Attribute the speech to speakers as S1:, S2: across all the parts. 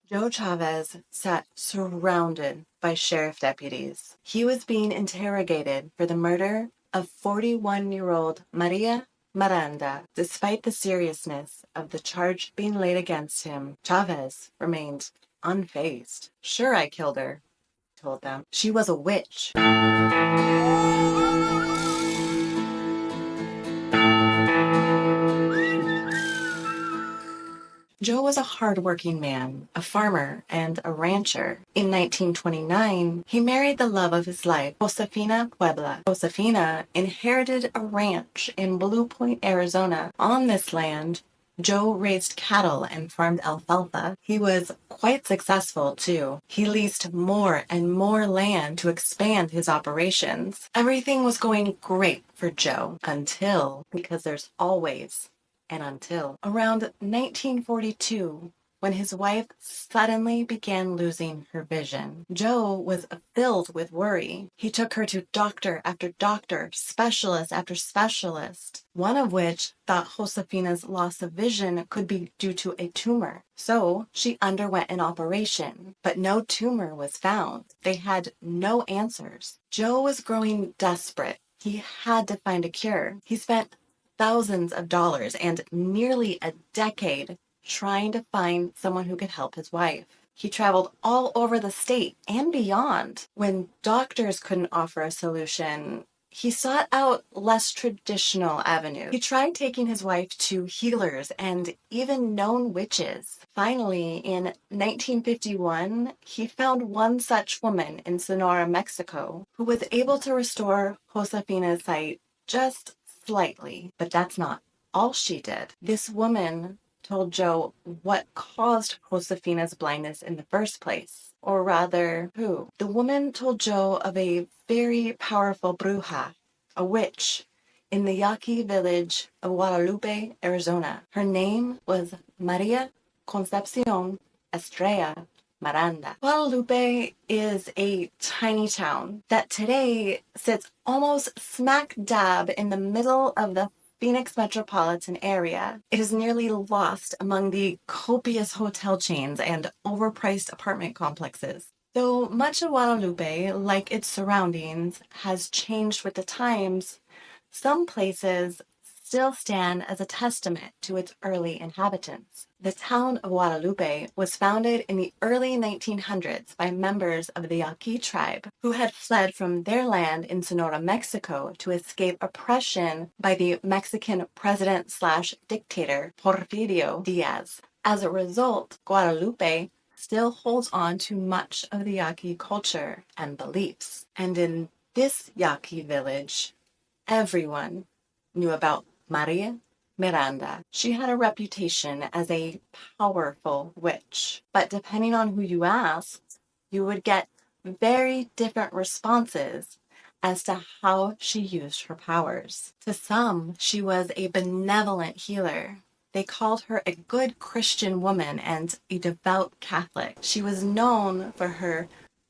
S1: Joe Chavez sat surrounded by sheriff deputies. He was being interrogated for the murder of 41-year-old Maria Miranda. Despite the seriousness of the charge being laid against him, Chavez remained unfazed. "Sure, I killed her," he told them. "She was a witch." Joe was a hard-working man, a farmer, and a rancher. In 1929, he married the love of his life, Josefina Puebla. Josefina inherited a ranch in Blue Point, Arizona. On this land, Joe raised cattle and farmed alfalfa. He was quite successful, too. He leased more and more land to expand his operations. Everything was going great for Joe because there's always and until around 1942, when his wife suddenly began losing her vision. Joe was filled with worry. He took her to doctor after doctor, specialist after specialist, one of which thought Josefina's loss of vision could be due to a tumor. So she underwent an operation, but no tumor was found. They had no answers. Joe was growing desperate. He had to find a cure. He spent thousands of dollars and nearly a decade trying to find someone who could help his wife. He traveled all over the state and beyond. When doctors couldn't offer a solution, he sought out less traditional avenues. He tried taking his wife to healers and even known witches. Finally, in 1951, he found one such woman in Sonora, Mexico, who was able to restore Josefina's sight just slightly, but that's not all she did. This woman told Joe what caused Josefina's blindness in the first place. Or rather, who? The woman told Joe of a very powerful bruja, a witch, in the Yaqui village of Guadalupe, Arizona. Her name was Maria Concepcion Estrella Miranda. Guadalupe is a tiny town that today sits almost smack dab in the middle of the Phoenix metropolitan area. It is nearly lost among the copious hotel chains and overpriced apartment complexes. Though much of Guadalupe, like its surroundings, has changed with the times, some places still stand as a testament to its early inhabitants. The town of Guadalupe was founded in the early 1900s by members of the Yaqui tribe who had fled from their land in Sonora, Mexico to escape oppression by the Mexican president/dictator Porfirio Diaz. As a result, Guadalupe still holds on to much of the Yaqui culture and beliefs. And in this Yaqui village, everyone knew about Maria Miranda. She had a reputation as a powerful witch, but depending on who you asked, you would get very different responses as to how she used her powers. To some, she was a benevolent healer. They called her a good Christian woman and a devout Catholic. She was known for her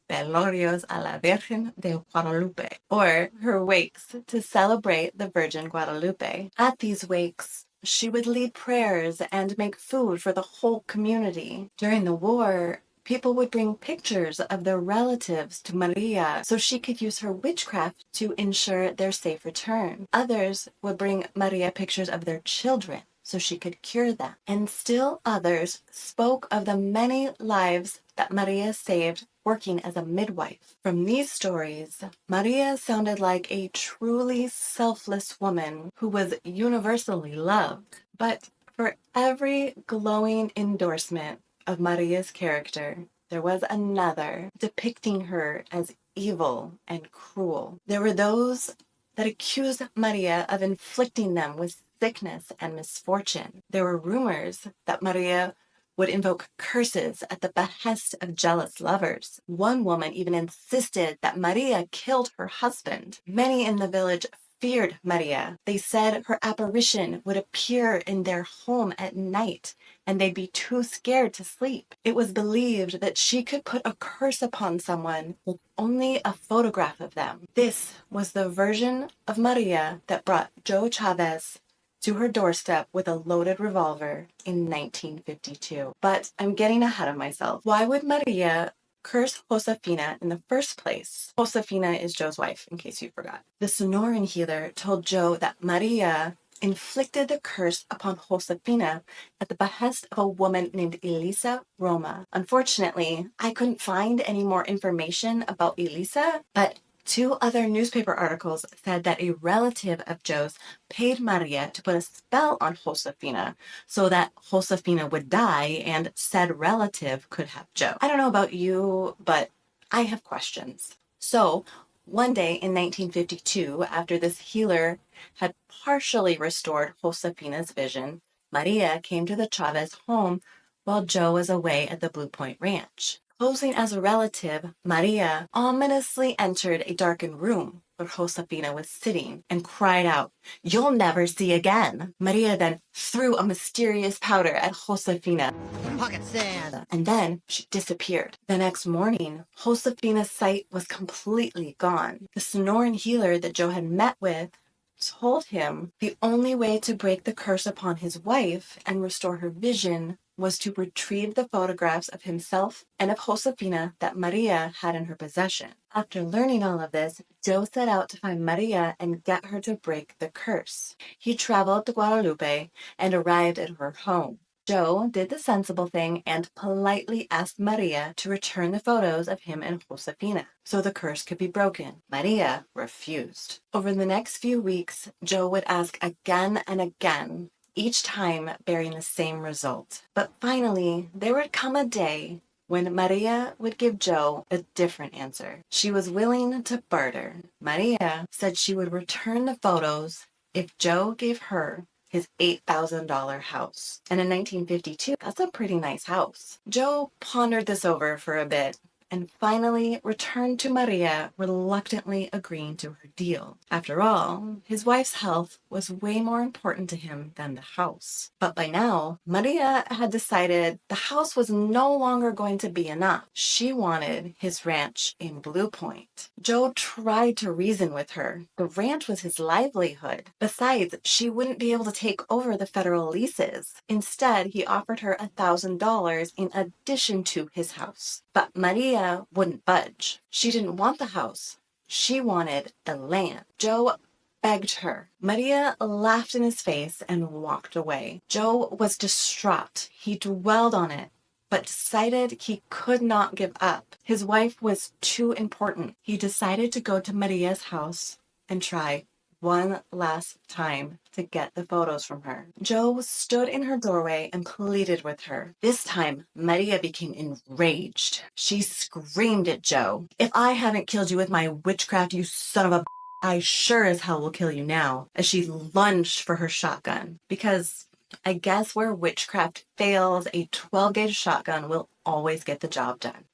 S1: velorios a la Virgen de Guadalupe, or her wakes to celebrate the Virgin Guadalupe. At these wakes, she would lead prayers and make food for the whole community. During the war, people would bring pictures of their relatives to Maria so she could use her witchcraft to ensure their safe return. Others would bring Maria pictures of their children so she could cure them. And still others spoke of the many lives that Maria saved working as a midwife. From these stories, Maria sounded like a truly selfless woman who was universally loved. But for every glowing endorsement of Maria's character, there was another depicting her as evil and cruel. There were those that accused Maria of inflicting them with sickness and misfortune. There were rumors that Maria would invoke curses at the behest of jealous lovers. One woman even insisted that Maria killed her husband. Many in the village feared Maria. They said her apparition would appear in their home at night and they'd be too scared to sleep. It was believed that she could put a curse upon someone with only a photograph of them. This was the version of Maria that brought Joe Chavez to her doorstep with a loaded revolver in 1952. But I'm getting ahead of myself. Why would Maria curse Josefina in the first place? Josefina is Joe's wife, in case you forgot. The Sonoran healer told Joe that Maria inflicted the curse upon Josefina at the behest of a woman named Elisa Roma. Unfortunately, I couldn't find any more information about Elisa, but 2 other newspaper articles said that a relative of Joe's paid Maria to put a spell on Josefina so that Josefina would die and said relative could have Joe. I don't know about you, but I have questions. So, one day in 1952, after this healer had partially restored Josefina's vision, Maria came to the Chavez home while Joe was away at the Blue Point Ranch. Posing as a relative, Maria ominously entered a darkened room where Josefina was sitting and cried out, "You'll never see again." Maria then threw a mysterious powder at Josefina. Pocket sand. And then she disappeared. The next morning, Josefina's sight was completely gone. The Sonoran healer that Joe had met with told him the only way to break the curse upon his wife and restore her vision was to retrieve the photographs of himself and of Josefina that Maria had in her possession. After learning all of this, Joe set out to find Maria and get her to break the curse. He traveled to Guadalupe and arrived at her home. Joe did the sensible thing and politely asked Maria to return the photos of him and Josefina so the curse could be broken. Maria refused. Over the next few weeks, Joe would ask again and again, each time bearing the same result. But finally, there would come a day when Maria would give Joe a different answer. She was willing to barter. Maria said she would return the photos if Joe gave her his $8,000 house. And in 1952, that's a pretty nice house. Joe pondered this over for a bit and finally returned to Maria, reluctantly agreeing to her deal. After all, his wife's health was way more important to him than the house. But by now, Maria had decided the house was no longer going to be enough. She wanted his ranch in Blue Point. Joe tried to reason with her. The ranch was his livelihood. Besides, she wouldn't be able to take over the federal leases. Instead, he offered her $1,000 in addition to his house. But Maria wouldn't budge. She didn't want the house. She wanted the land. Joe begged her. Maria laughed in his face and walked away. Joe was distraught. He dwelled on it, but decided he could not give up. His wife was too important. He decided to go to Maria's house and try one last time to get the photos from her. Joe stood in her doorway and pleaded with her. This time, Maria became enraged. She screamed at Joe, "If I haven't killed you with my witchcraft, you son of a I sure as hell will kill you now," as she lunged for her shotgun. Because I guess where witchcraft fails, a 12-gauge shotgun will always get the job done.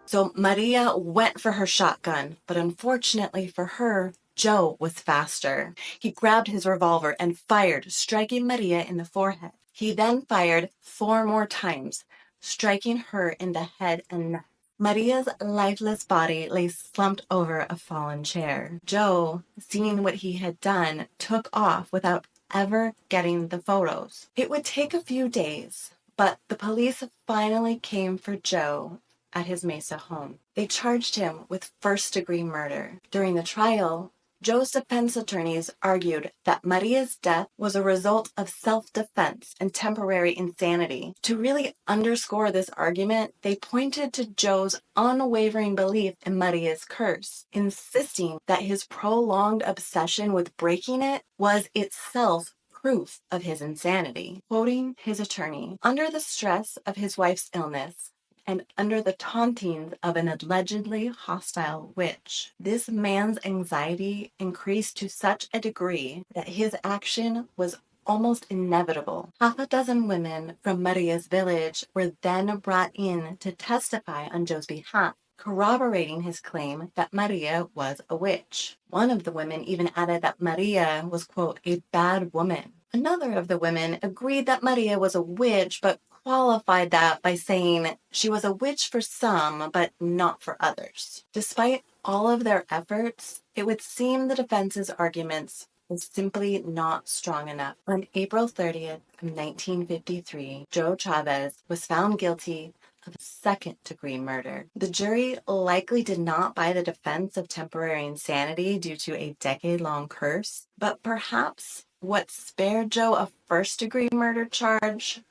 S1: So Maria went for her shotgun, but unfortunately for her, Joe was faster. He grabbed his revolver and fired, striking Maria in the forehead. He then fired 4 more times, striking her in the head and neck. Maria's lifeless body lay slumped over a fallen chair. Joe, seeing what he had done, took off without ever getting the photos. It would take a few days, but the police finally came for Joe at his Mesa home. They charged him with first-degree murder. During the trial, Joe's defense attorneys argued that Maria's death was a result of self-defense and temporary insanity. To really underscore this argument, they pointed to Joe's unwavering belief in Maria's curse, insisting that his prolonged obsession with breaking it was itself proof of his insanity. Quoting his attorney, "Under the stress of his wife's illness, and under the tauntings of an allegedly hostile witch, this man's anxiety increased to such a degree that his action was almost inevitable." Half a dozen women from Maria's village were then brought in to testify on Joe's behalf, corroborating his claim that Maria was a witch. One of the women even added that Maria was, quote, "a bad woman." Another of the women agreed that Maria was a witch, but qualified that by saying she was a witch for some, but not for others. Despite all of their efforts, it would seem the defense's arguments was simply not strong enough. On April 30th, 1953, Joe Chavez was found guilty of second-degree murder. The jury likely did not buy the defense of temporary insanity due to a decade-long curse, but perhaps what spared Joe a first-degree murder charge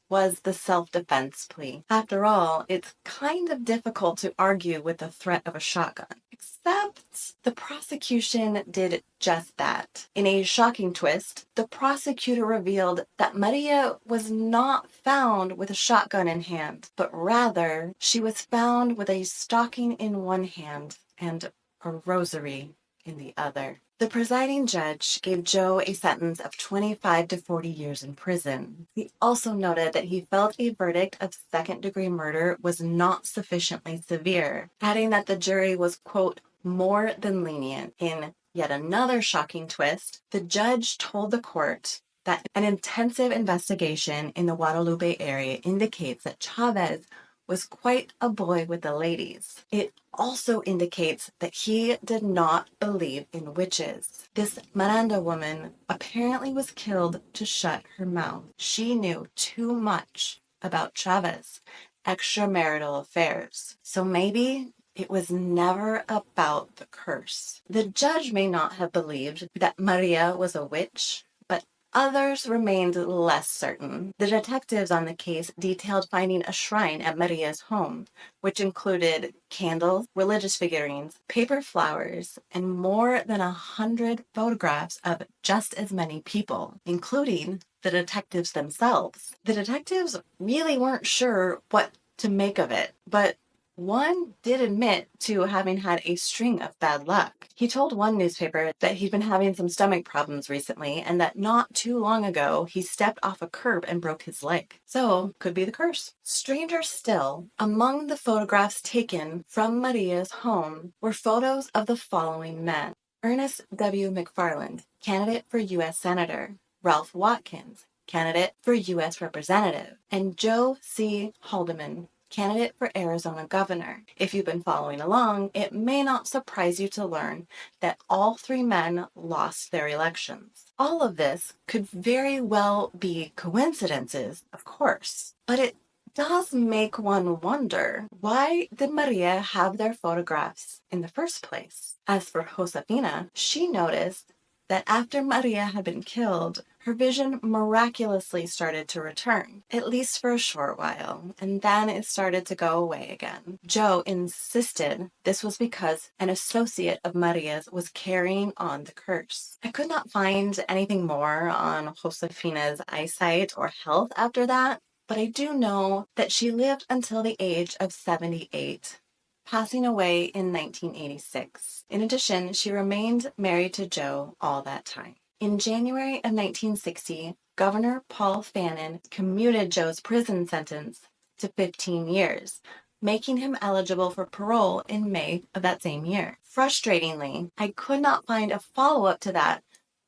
S1: was the self-defense plea. After all, it's kind of difficult to argue with the threat of a shotgun. Except the prosecution did just that. In a shocking twist, the prosecutor revealed that Maria was not found with a shotgun in hand, but rather she was found with a stocking in one hand and a rosary in the other. The presiding judge gave Joe a sentence of 25 to 40 years in prison. He also noted that he felt a verdict of second-degree murder was not sufficiently severe, adding that the jury was, quote, more than lenient. In yet another shocking twist, the judge told the court that an intensive investigation in the Guadalupe area indicates that Chavez was quite a boy with the ladies. It also indicates that he did not believe in witches. This Miranda woman apparently was killed to shut her mouth. She knew too much about Chavez' extramarital affairs. So maybe it was never about the curse. The judge may not have believed that Maria was a witch, but others remained less certain. The detectives on the case detailed finding a shrine at Maria's home, which included candles, religious figurines, paper flowers, and more than 100 photographs of just as many people, including the detectives themselves. The detectives really weren't sure what to make of it, but one did admit to having had a string of bad luck. He told one newspaper that he'd been having some stomach problems recently and that not too long ago he stepped off a curb and broke his leg. So, could be the curse. Stranger still, among the photographs taken from Maria's home were photos of the following men: Ernest W. McFarland, candidate for U.S. Senator; Ralph Watkins, candidate for U.S. Representative; and Joe C. Haldeman, candidate for Arizona governor. If you've been following along, it may not surprise you to learn that all three men lost their elections. All of this could very well be coincidences, of course, but it does make one wonder, why did Maria have their photographs in the first place? As for Josefina, she noticed that after Maria had been killed, her vision miraculously started to return, at least for a short while, and then it started to go away again. Joe insisted this was because an associate of Maria's was carrying on the curse. I could not find anything more on Josefina's eyesight or health after that, but I do know that she lived until the age of 78. Passing away in 1986. In addition, she remained married to Joe all that time. In January of 1960, Governor Paul Fannin commuted Joe's prison sentence to 15 years, making him eligible for parole in May of that same year. Frustratingly, I could not find a follow-up to that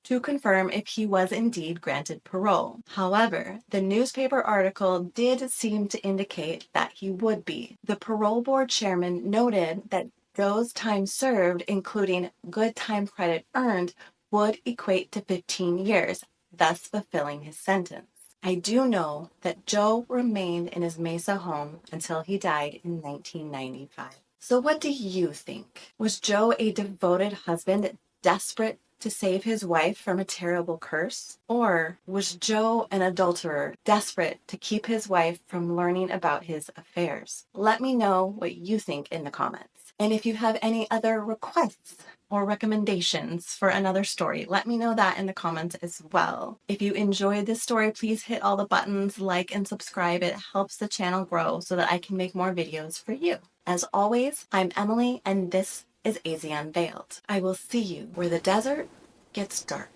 S1: to confirm if he was indeed granted parole. However, the newspaper article did seem to indicate that he would be. The parole board chairman noted that Joe's time served, including good time credit earned, would equate to 15 years, thus fulfilling his sentence. I do know that Joe remained in his Mesa home until he died in 1995. So what do you think? Was Joe a devoted husband desperate to save his wife from a terrible curse? Or was Joe an adulterer desperate to keep his wife from learning about his affairs? Let me know what you think in the comments. And if you have any other requests or recommendations for another story, let me know that in the comments as well. If you enjoyed this story, please hit all the buttons, like and subscribe. It helps the channel grow so that I can make more videos for you. As always, I'm Emily, and this is AZ Unveiled. I will see you where the desert gets dark.